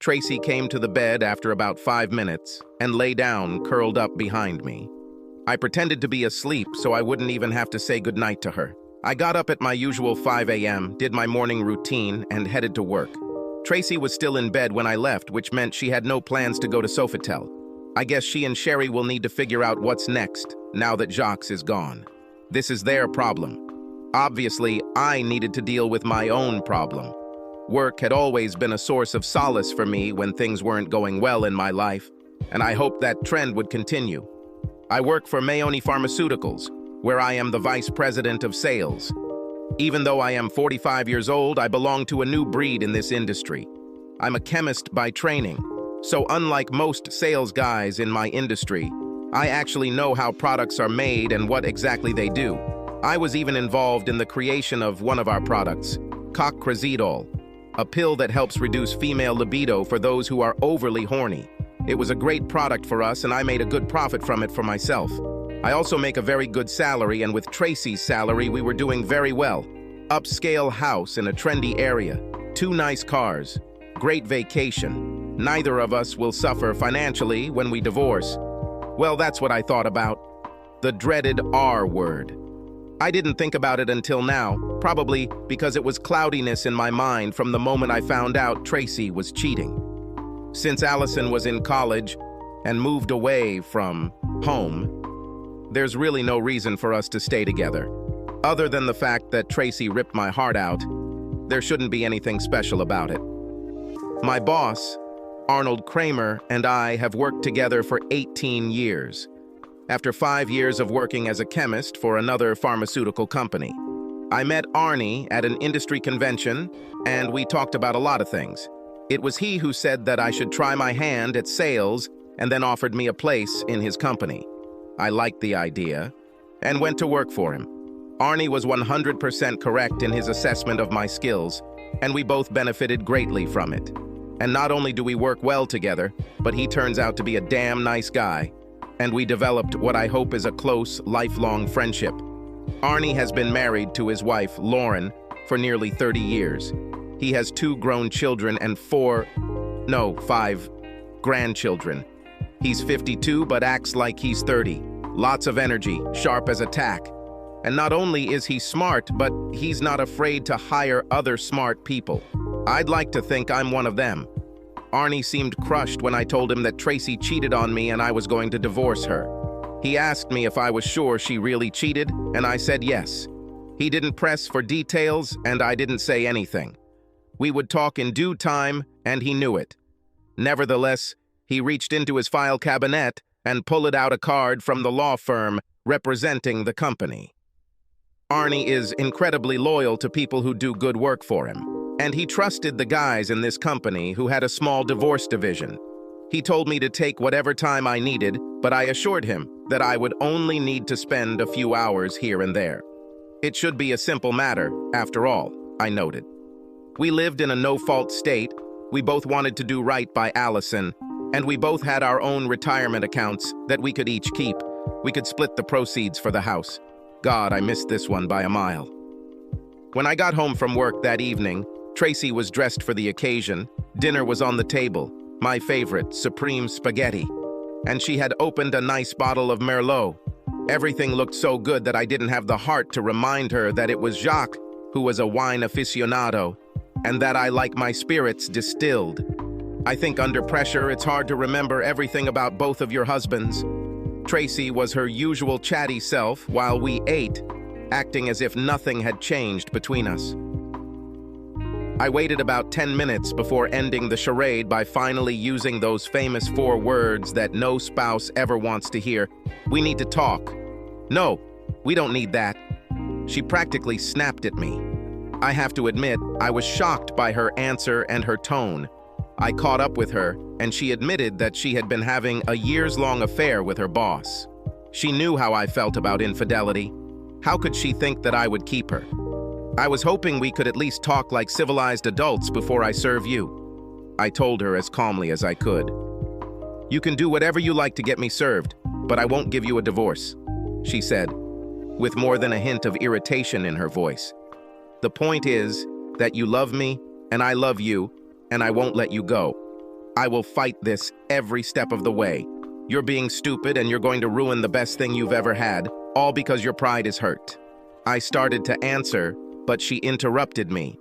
Tracy came to the bed after about 5 minutes and lay down, curled up behind me. I pretended to be asleep so I wouldn't even have to say goodnight to her. I got up at my usual 5 a.m., did my morning routine, and headed to work. Tracy was still in bed when I left, which meant she had no plans to go to Sofitel. I guess she and Sherry will need to figure out what's next now that Jacques is gone. This is their problem. Obviously, I needed to deal with my own problem. Work had always been a source of solace for me when things weren't going well in my life, and I hoped that trend would continue. I work for Mayoni Pharmaceuticals, where I am the vice president of sales. Even though I am 45 years old, I belong to a new breed in this industry. I'm a chemist by training, so unlike most sales guys in my industry, I actually know how products are made and what exactly they do. I was even involved in the creation of one of our products, Cockcrazidol, a pill that helps reduce female libido for those who are overly horny. It was a great product for us, and I made a good profit from it for myself. I also make a very good salary, and with Tracy's salary, we were doing very well. Upscale house in a trendy area, 2 nice cars, great vacation. Neither of us will suffer financially when we divorce. Well, that's what I thought about. The dreaded R word. I didn't think about it until now, probably because it was cloudiness in my mind from the moment I found out Tracy was cheating. Since Allison was in college and moved away from home, there's really no reason for us to stay together. Other than the fact that Tracy ripped my heart out, there shouldn't be anything special about it. My boss, Arnold Kramer, and I have worked together for 18 years. After 5 years of working as a chemist for another pharmaceutical company. I met Arnie at an industry convention, and we talked about a lot of things. It was he who said that I should try my hand at sales and then offered me a place in his company. I liked the idea and went to work for him. Arnie was 100% correct in his assessment of my skills, and we both benefited greatly from it. And not only do we work well together, but he turns out to be a damn nice guy. And we developed what I hope is a close, lifelong friendship. Arnie has been married to his wife, Lauren, for nearly 30 years. He has 2 grown children and 5 grandchildren. He's 52 but acts like he's 30. Lots of energy, sharp as a tack. And not only is he smart, but he's not afraid to hire other smart people. I'd like to think I'm one of them. Arnie seemed crushed when I told him that Tracy cheated on me and I was going to divorce her. He asked me if I was sure she really cheated, and I said yes. He didn't press for details, and I didn't say anything. We would talk in due time, and he knew it. Nevertheless, he reached into his file cabinet and pulled out a card from the law firm representing the company. Arnie is incredibly loyal to people who do good work for him. And he trusted the guys in this company who had a small divorce division. He told me to take whatever time I needed, but I assured him that I would only need to spend a few hours here and there. It should be a simple matter, after all, I noted. We lived in a no-fault state, we both wanted to do right by Allison, and we both had our own retirement accounts that we could each keep. We could split the proceeds for the house. God, I missed this one by a mile. When I got home from work that evening, Tracy was dressed for the occasion, dinner was on the table, my favorite, supreme spaghetti, and she had opened a nice bottle of Merlot. Everything looked so good that I didn't have the heart to remind her that it was Jacques who was a wine aficionado, and that I like my spirits distilled. I think under pressure it's hard to remember everything about both of your husbands. Tracy was her usual chatty self while we ate, acting as if nothing had changed between us. I waited about 10 minutes before ending the charade by finally using those famous 4 words that no spouse ever wants to hear. We need to talk. No, we don't need that. She practically snapped at me. I have to admit, I was shocked by her answer and her tone. I caught up with her, and she admitted that she had been having a years-long affair with her boss. She knew how I felt about infidelity. How could she think that I would keep her? I was hoping we could at least talk like civilized adults before I serve you. I told her as calmly as I could. You can do whatever you like to get me served, but I won't give you a divorce, she said, with more than a hint of irritation in her voice. The point is that you love me, and I love you, and I won't let you go. I will fight this every step of the way. You're being stupid and you're going to ruin the best thing you've ever had, all because your pride is hurt. I started to answer, but she interrupted me.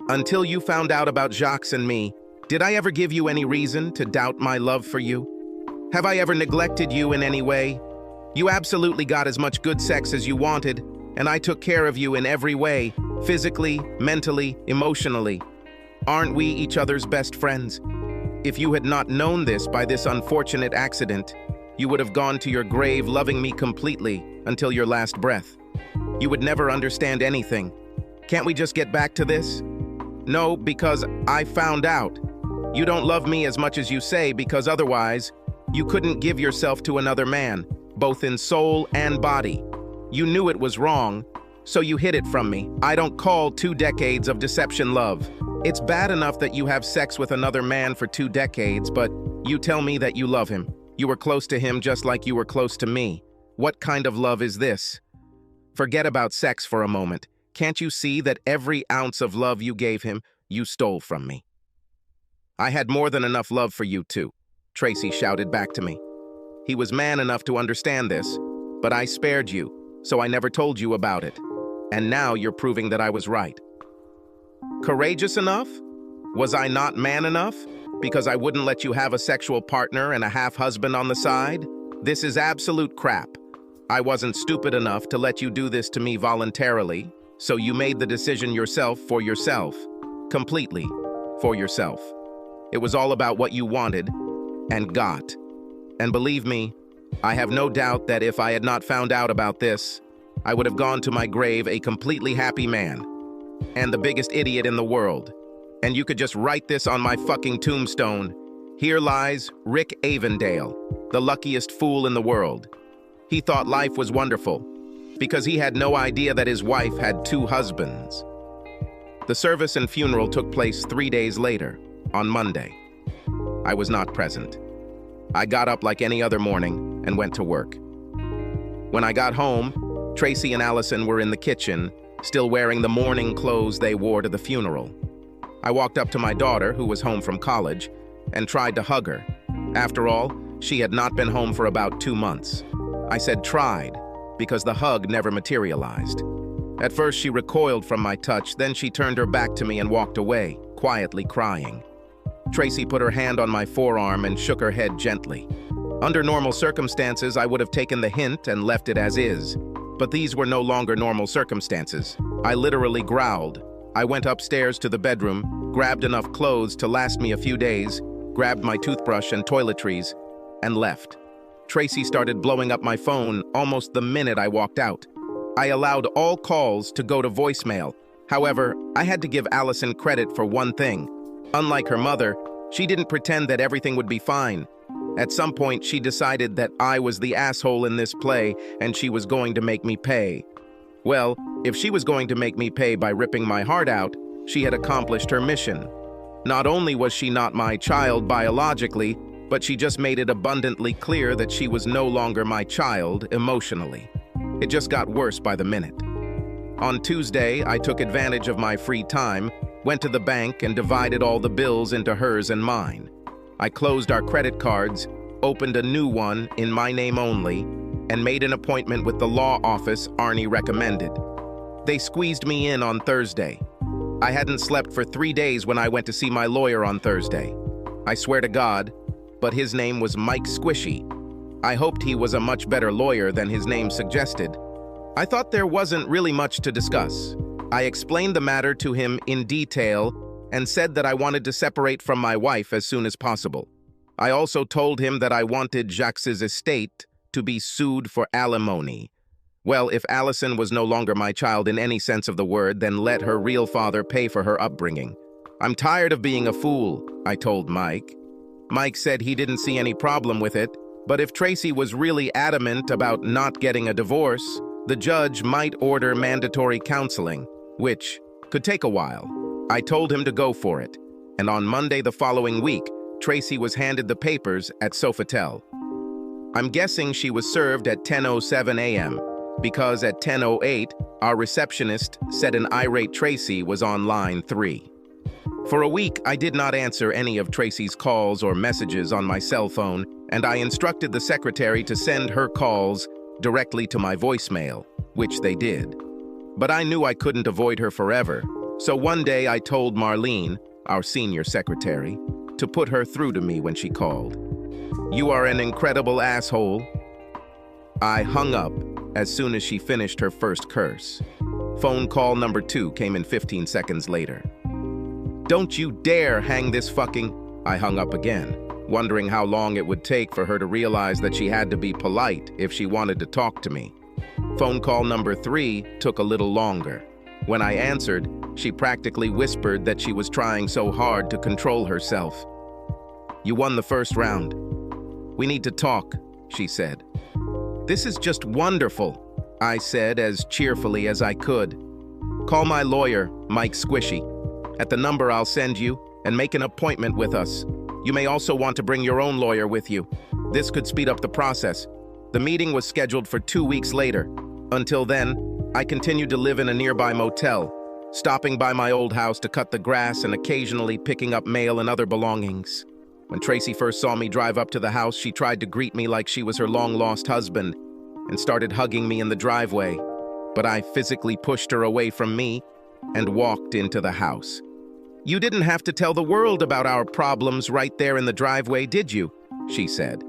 Until you found out about Jacques and me, did I ever give you any reason to doubt my love for you? Have I ever neglected you in any way? You absolutely got as much good sex as you wanted, and I took care of you in every way, physically, mentally, emotionally. Aren't we each other's best friends? If you had not known this by this unfortunate accident, you would have gone to your grave loving me completely until your last breath. You would never understand anything. Can't we just get back to this? No, because I found out. You don't love me as much as you say because otherwise, you couldn't give yourself to another man, both in soul and body. You knew it was wrong, so you hid it from me. I don't call 2 decades of deception love. It's bad enough that you have sex with another man for 2 decades, but you tell me that you love him. You were close to him just like you were close to me. What kind of love is this? Forget about sex for a moment. Can't you see that every ounce of love you gave him, you stole from me? I had more than enough love for you too, Tracy shouted back to me. He was man enough to understand this, but I spared you, so I never told you about it. And now you're proving that I was right. Courageous enough? Was I not man enough? Because I wouldn't let you have a sexual partner and a half-husband on the side? This is absolute crap. I wasn't stupid enough to let you do this to me voluntarily, so you made the decision yourself for yourself. Completely for yourself. It was all about what you wanted and got. And believe me, I have no doubt that if I had not found out about this, I would have gone to my grave a completely happy man and the biggest idiot in the world. And you could just write this on my fucking tombstone. Here lies Rick Avondale, the luckiest fool in the world. He thought life was wonderful because he had no idea that his wife had 2 husbands. The service and funeral took place 3 days later, on Monday. I was not present. I got up like any other morning and went to work. When I got home, Tracy and Allison were in the kitchen, still wearing the mourning clothes they wore to the funeral. I walked up to my daughter, who was home from college, and tried to hug her. After all, she had not been home for about 2 months. I said tried, because the hug never materialized. At first, she recoiled from my touch, then she turned her back to me and walked away, quietly crying. Tracy put her hand on my forearm and shook her head gently. Under normal circumstances, I would have taken the hint and left it as is. But these were no longer normal circumstances. I literally growled. I went upstairs to the bedroom, grabbed enough clothes to last me a few days, grabbed my toothbrush and toiletries, and left. Tracy started blowing up my phone almost the minute I walked out. I allowed all calls to go to voicemail. However, I had to give Allison credit for one thing. Unlike her mother, she didn't pretend that everything would be fine. At some point, she decided that I was the asshole in this play and she was going to make me pay. Well, if she was going to make me pay by ripping my heart out, she had accomplished her mission. Not only was she not my child biologically, but she just made it abundantly clear that she was no longer my child emotionally. It just got worse by the minute. On Tuesday, I took advantage of my free time, went to the bank and divided all the bills into hers and mine. I closed our credit cards, opened a new one in my name only, and made an appointment with the law office Arnie recommended. They squeezed me in on Thursday. I hadn't slept for 3 days when I went to see my lawyer on Thursday. I swear to God, but his name was Mike Squishy. I hoped he was a much better lawyer than his name suggested. I thought there wasn't really much to discuss. I explained the matter to him in detail and said that I wanted to separate from my wife as soon as possible. I also told him that I wanted Jacques' estate to be sued for alimony. Well, if Allison was no longer my child in any sense of the word, then let her real father pay for her upbringing. I'm tired of being a fool, I told Mike. Mike said he didn't see any problem with it, but if Tracy was really adamant about not getting a divorce, the judge might order mandatory counseling, which could take a while. I told him to go for it, and on Monday the following week, Tracy was handed the papers at Sofitel. I'm guessing she was served at 10:07 a.m., because at 10:08, our receptionist said an irate Tracy was on line 3. For a week, I did not answer any of Tracy's calls or messages on my cell phone, and I instructed the secretary to send her calls directly to my voicemail, which they did. But I knew I couldn't avoid her forever, so one day I told Marlene, our senior secretary, to put her through to me when she called. "You are an incredible asshole." I hung up as soon as she finished her first curse. Phone call number 2 came in 15 seconds later. "Don't you dare hang this fucking—" I hung up again, wondering how long it would take for her to realize that she had to be polite if she wanted to talk to me. Phone call number 3 took a little longer. When I answered, she practically whispered that she was trying so hard to control herself. "You won the first round. We need to talk," she said. "This is just wonderful," I said as cheerfully as I could. "Call my lawyer, Mike Squishy, at the number I'll send you, and make an appointment with us. You may also want to bring your own lawyer with you. This could speed up the process." The meeting was scheduled for 2 weeks later. Until then, I continued to live in a nearby motel, stopping by my old house to cut the grass and occasionally picking up mail and other belongings. When Tracy first saw me drive up to the house, she tried to greet me like she was her long-lost husband and started hugging me in the driveway, but I physically pushed her away from me and walked into the house. "You didn't have to tell the world about our problems right there in the driveway, did you?" she said.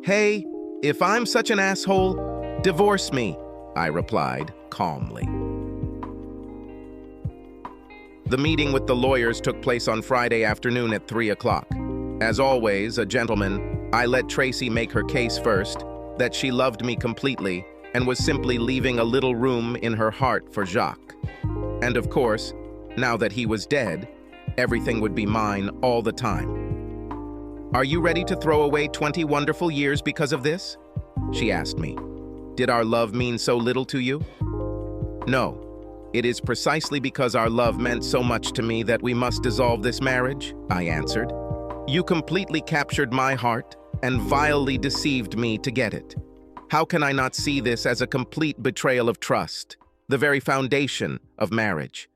"Hey, if I'm such an asshole, divorce me," I replied calmly. The meeting with the lawyers took place on Friday afternoon at 3 o'clock. As always, a gentleman, I let Tracy make her case first, that she loved me completely and was simply leaving a little room in her heart for Jacques. And of course, now that he was dead, everything would be mine all the time. "Are you ready to throw away 20 wonderful years because of this?" she asked me. "Did our love mean so little to you?" "No. It is precisely because our love meant so much to me that we must dissolve this marriage," I answered. "You completely captured my heart and vilely deceived me to get it. How can I not see this as a complete betrayal of trust, the very foundation of marriage?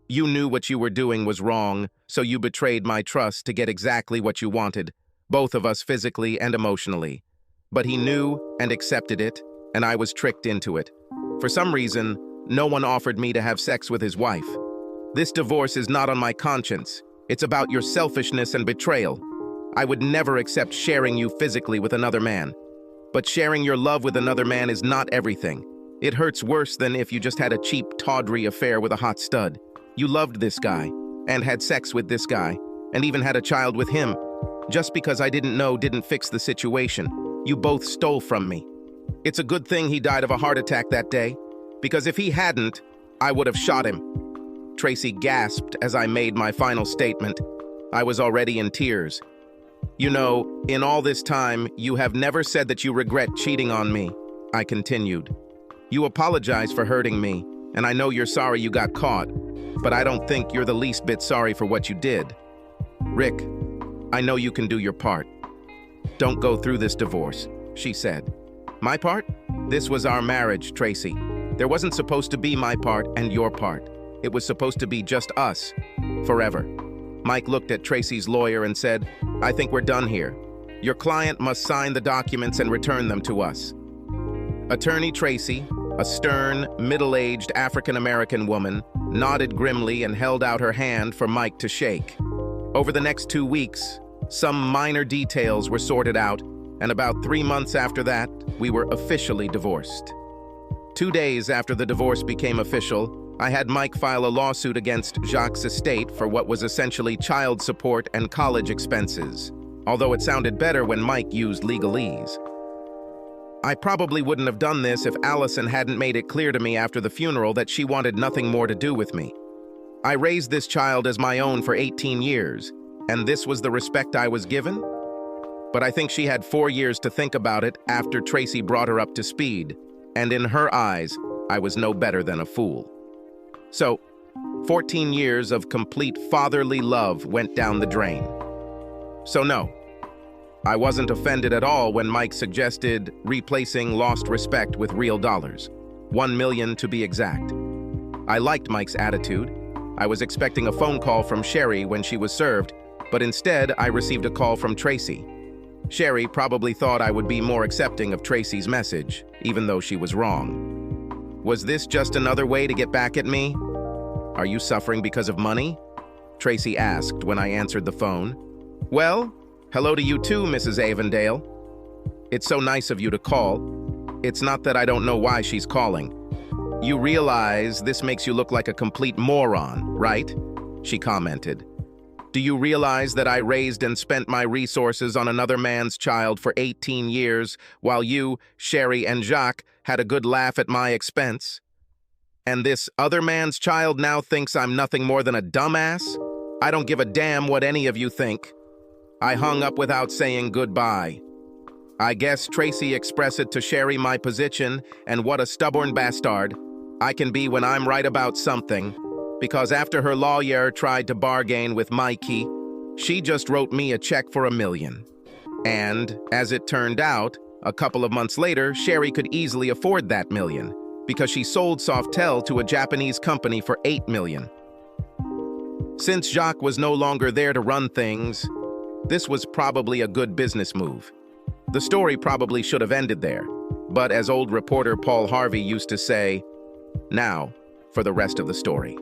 You knew what you were doing was wrong, so you betrayed my trust to get exactly what you wanted, both of us physically and emotionally. But he knew and accepted it, and I was tricked into it. For some reason, no one offered me to have sex with his wife. This divorce is not on my conscience. It's about your selfishness and betrayal. I would never accept sharing you physically with another man. But sharing your love with another man is not everything. It hurts worse than if you just had a cheap, tawdry affair with a hot stud. You loved this guy, and had sex with this guy, and even had a child with him. Just because I didn't know didn't fix the situation. You both stole from me. It's a good thing he died of a heart attack that day, because if he hadn't, I would have shot him." Tracy gasped as I made my final statement. I was already in tears. "You know, in all this time, you have never said that you regret cheating on me," I continued. "You apologize for hurting me, and I know you're sorry you got caught, but I don't think you're the least bit sorry for what you did. Rick, I know you can do your part. Don't go through this divorce," she said. "My part? This was our marriage, Tracy. There wasn't supposed to be my part and your part. It was supposed to be just us, forever." Mike looked at Tracy's lawyer and said, "I think we're done here. Your client must sign the documents and return them to us." Attorney Tracy, a stern, middle-aged African-American woman, nodded grimly and held out her hand for Mike to shake. Over the next 2 weeks, some minor details were sorted out, and about 3 months after that, we were officially divorced. 2 days after the divorce became official, I had Mike file a lawsuit against Jacques' estate for what was essentially child support and college expenses, although it sounded better when Mike used legalese. I probably wouldn't have done this if Allison hadn't made it clear to me after the funeral that she wanted nothing more to do with me. I raised this child as my own for 18 years, and this was the respect I was given? But I think she had 4 years to think about it after Tracy brought her up to speed, and in her eyes, I was no better than a fool. So, 14 years of complete fatherly love went down the drain. So no, I wasn't offended at all when Mike suggested replacing lost respect with real dollars, $1 million to be exact. I liked Mike's attitude. I was expecting a phone call from Sherry when she was served, but instead I received a call from Tracy. Sherry probably thought I would be more accepting of Tracy's message, even though she was wrong. Was this just another way to get back at me? Are you suffering because of money? Tracy asked when I answered the phone. Well, hello to you too, Mrs. Avondale. It's so nice of you to call. It's not that I don't know why she's calling. You realize this makes you look like a complete moron, right? She commented. Do you realize that I raised and spent my resources on another man's child for 18 years, while you, Sherry, and Jacques had a good laugh at my expense? And this other man's child now thinks I'm nothing more than a dumbass? I don't give a damn what any of you think. I hung up without saying goodbye. I guess Tracy expressed it to Sherry my position, and what a stubborn bastard I can be when I'm right about something, because after her lawyer tried to bargain with Mikey, she just wrote me a check for $1 million. And, as it turned out, a couple of months later, Sherry could easily afford that $1 million, because she sold Softel to a Japanese company for $8 million. Since Jacques was no longer there to run things, this was probably a good business move. The story probably should have ended there, but as old reporter Paul Harvey used to say, now for the rest of the story.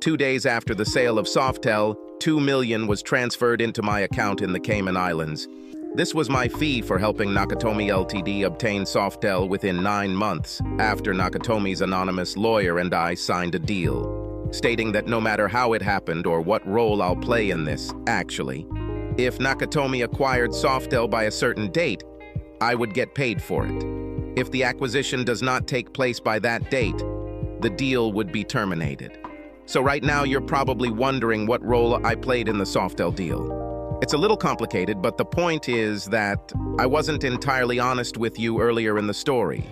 2 days after the sale of Softel, $2 million was transferred into my account in the Cayman Islands. This was my fee for helping Nakatomi Ltd. Obtain Softel within 9 months after Nakatomi's anonymous lawyer and I signed a deal, stating that no matter how it happened or what role I'll play in this, actually, if Nakatomi acquired Softel by a certain date, I would get paid for it. If the acquisition does not take place by that date, the deal would be terminated. So right now you're probably wondering what role I played in the Softel deal. It's a little complicated, but the point is that I wasn't entirely honest with you earlier in the story.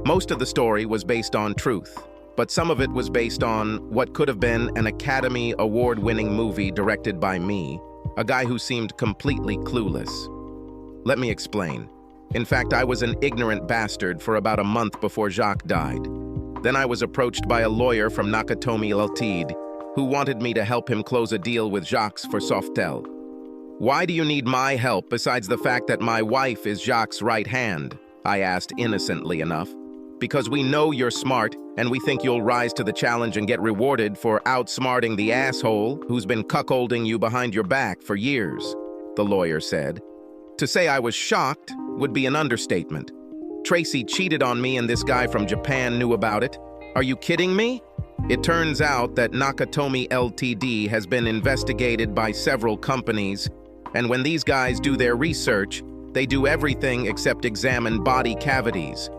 Most of the story was based on truth, but some of it was based on what could have been an Academy Award-winning movie directed by me, a guy who seemed completely clueless. Let me explain. In fact, I was an ignorant bastard for about a month before Jacques died. Then I was approached by a lawyer from Nakatomi Ltd. Who wanted me to help him close a deal with Jacques for Softel. Why do you need my help besides the fact that my wife is Jacques' right hand? I asked innocently enough. Because we know you're smart and we think you'll rise to the challenge and get rewarded for outsmarting the asshole who's been cuckolding you behind your back for years, the lawyer said. To say I was shocked would be an understatement. Tracy cheated on me and this guy from Japan knew about it. Are you kidding me? It turns out that Nakatomi Ltd. Has been investigated by several companies, and when these guys do their research, they do everything except examine body cavities.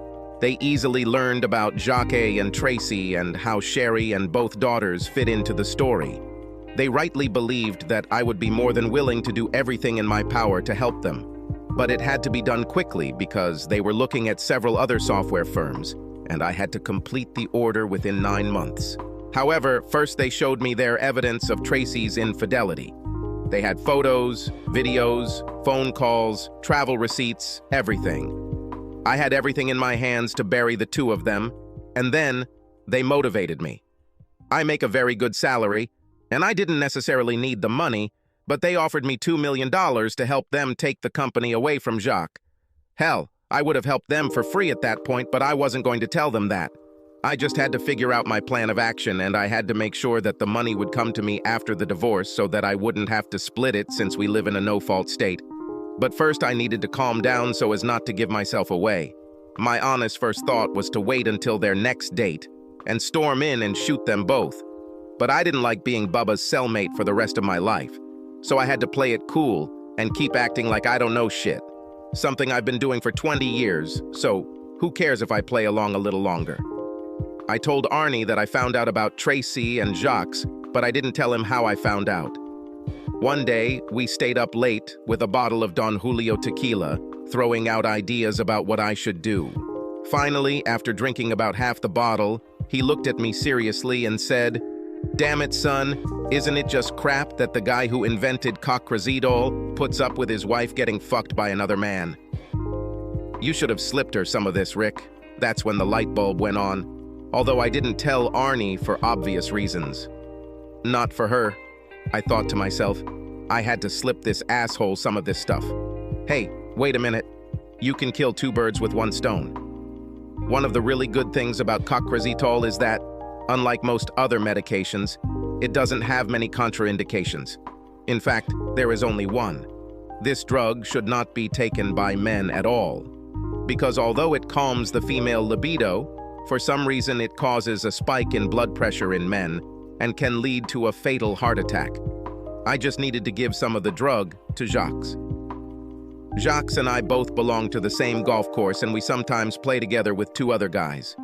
They easily learned about Jacques and Tracy and how Sherry and both daughters fit into the story. They rightly believed that I would be more than willing to do everything in my power to help them. But it had to be done quickly because they were looking at several other software firms, and I had to complete the order within 9 months. However, first they showed me their evidence of Tracy's infidelity. They had photos, videos, phone calls, travel receipts, everything. I had everything in my hands to bury the two of them, and then they motivated me. I make a very good salary, and I didn't necessarily need the money, but they offered me $2 million to help them take the company away from Jacques. Hell, I would have helped them for free at that point, but I wasn't going to tell them that. I just had to figure out my plan of action, and I had to make sure that the money would come to me after the divorce so that I wouldn't have to split it since we live in a no-fault state. But first I needed to calm down so as not to give myself away. My honest first thought was to wait until their next date and storm in and shoot them both. But I didn't like being Bubba's cellmate for the rest of my life, so I had to play it cool and keep acting like I don't know shit. Something I've been doing for 20 years, so who cares if I play along a little longer? I told Arnie that I found out about Tracy and Jacques, but I didn't tell him how I found out. One day, we stayed up late with a bottle of Don Julio tequila, throwing out ideas about what I should do. Finally, after drinking about half the bottle, he looked at me seriously and said, "Damn it, son, isn't it just crap that the guy who invented cockrazidol puts up with his wife getting fucked by another man? You should have slipped her some of this, Rick." That's when the light bulb went on. although I didn't tell Arnie for obvious reasons. Not for her, I thought to myself. I had to slip this asshole some of this stuff. Hey, wait a minute. You can kill two birds with one stone. One of the really good things about cocrazitol is that, unlike most other medications, it doesn't have many contraindications. In fact, there is only one. This drug should not be taken by men at all, because although it calms the female libido, for some reason it causes a spike in blood pressure in men and can lead to a fatal heart attack. I just needed to give some of the drug to Jacques. Jacques and I both belong to the same golf course, and we sometimes play together with two other guys.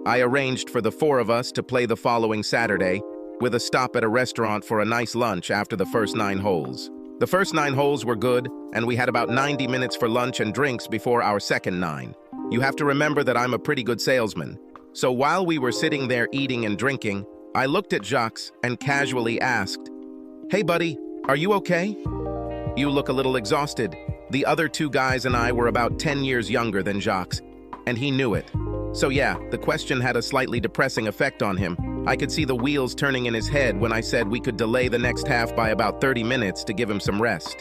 I arranged for the four of us to play the following Saturday, with a stop at a restaurant for a nice lunch after the first 9 holes. The first 9 holes were good, and we had about 90 minutes for lunch and drinks before our second 9. You have to remember that I'm a pretty good salesman. So while we were sitting there eating and drinking, I looked at Jacques and casually asked, "Hey buddy, are you okay? You look a little exhausted." The other 2 guys and I were about 10 years younger than Jacques, and he knew it. So yeah, the question had a slightly depressing effect on him. I could see the wheels turning in his head when I said we could delay the next half by about 30 minutes to give him some rest.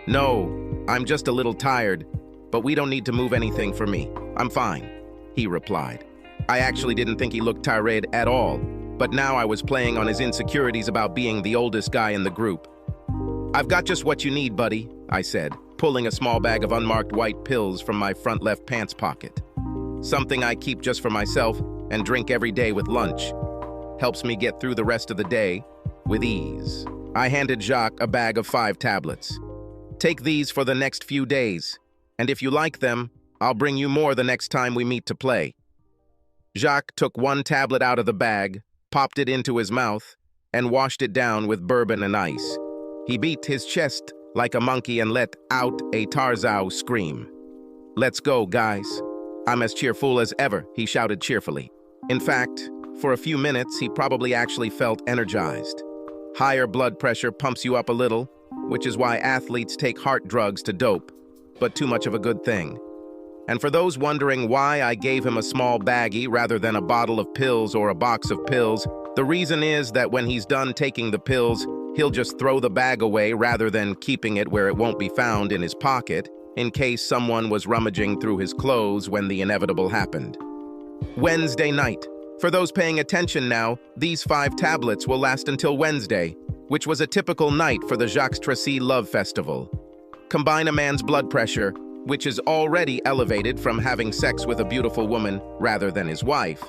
"No, I'm just a little tired, but we don't need to move anything for me. I'm fine," he replied. I actually didn't think he looked tired at all, but now I was playing on his insecurities about being the oldest guy in the group. "I've got just what you need, buddy," I said, pulling a small bag of unmarked white pills from my front left pants pocket. "Something I keep just for myself and drink every day with lunch. Helps me get through the rest of the day with ease." I handed Jacques a bag of 5 tablets. "Take these for the next few days, and if you like them, I'll bring you more the next time we meet to play." Jacques took 1 tablet out of the bag, popped it into his mouth, and washed it down with bourbon and ice. He beat his chest like a monkey and let out a Tarzan scream. "Let's go, guys. I'm as cheerful as ever," he shouted cheerfully. In fact, for a few minutes, he probably actually felt energized. Higher blood pressure pumps you up a little, which is why athletes take heart drugs to dope, but too much of a good thing. And for those wondering why I gave him a small baggie rather than a bottle of pills or a box of pills, the reason is that when he's done taking the pills, he'll just throw the bag away rather than keeping it where it won't be found in his pocket, in case someone was rummaging through his clothes when the inevitable happened. Wednesday night. For those paying attention now, these 5 tablets will last until Wednesday, which was a typical night for the Jacques Tracy Love Festival. Combine a man's blood pressure, which is already elevated from having sex with a beautiful woman rather than his wife,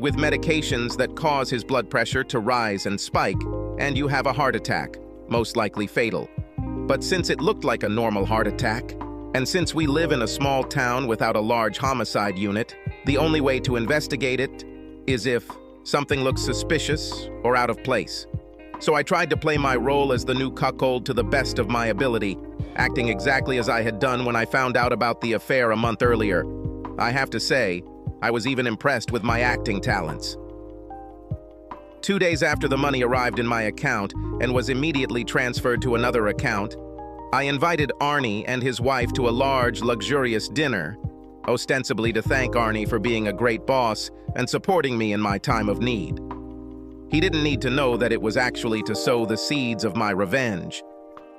with medications that cause his blood pressure to rise and spike, and you have a heart attack, most likely fatal. But since it looked like a normal heart attack, and since we live in a small town without a large homicide unit, the only way to investigate it is if something looks suspicious or out of place. So I tried to play my role as the new cuckold to the best of my ability, acting exactly as I had done when I found out about the affair a month earlier. I have to say, I was even impressed with my acting talents. 2 days after the money arrived in my account and was immediately transferred to another account, I invited Arnie and his wife to a large, luxurious dinner, ostensibly to thank Arnie for being a great boss and supporting me in my time of need. He didn't need to know that it was actually to sow the seeds of my revenge.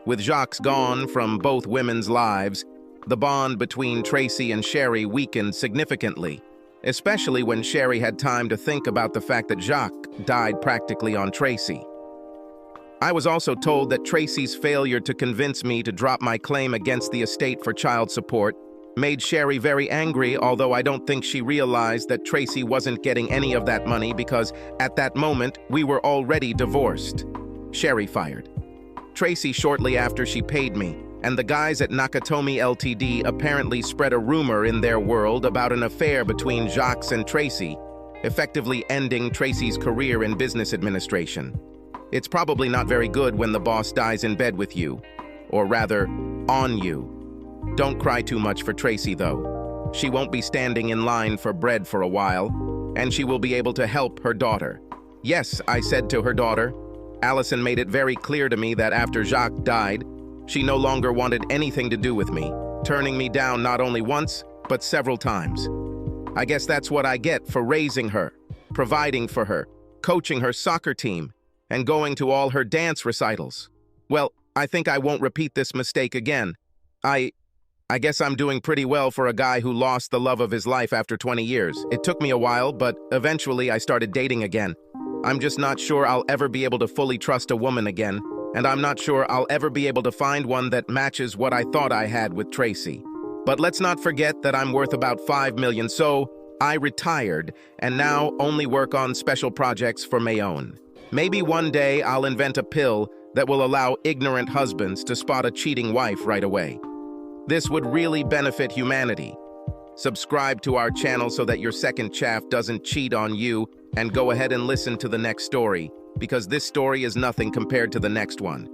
With Jacques gone from both women's lives, the bond between Tracy and Sherry weakened significantly, especially when Sherry had time to think about the fact that Jacques died practically on Tracy. I was also told that Tracy's failure to convince me to drop my claim against the estate for child support made Sherry very angry, although I don't think she realized that Tracy wasn't getting any of that money because at that moment we were already divorced. Sherry fired Tracy shortly after she paid me, and the guys at Nakatomi Ltd apparently spread a rumor in their world about an affair between Jacques and Tracy, effectively ending Tracy's career in business administration. It's probably not very good when the boss dies in bed with you, or rather, on you. Don't cry too much for Tracy, though. She won't be standing in line for bread for a while, and she will be able to help her daughter. Yes, I said to her daughter. Allison made it very clear to me that after Jacques died, she no longer wanted anything to do with me, turning me down not only once, but several times. I guess that's what I get for raising her. providing for her, coaching her soccer team, and going to all her dance recitals. Well, I think I won't repeat this mistake again. I guess I'm doing pretty well for a guy who lost the love of his life after 20 years. It took me a while, but eventually I started dating again. I'm just not sure I'll ever be able to fully trust a woman again, and I'm not sure I'll ever be able to find one that matches what I thought I had with Tracy. But let's not forget that I'm worth about 5 million, so I retired and now only work on special projects for Mayonne. Maybe one day I'll invent a pill that will allow ignorant husbands to spot a cheating wife right away. This would really benefit humanity. Subscribe to our channel so that your second chaff doesn't cheat on you, and go ahead and listen to the next story, because this story is nothing compared to the next one.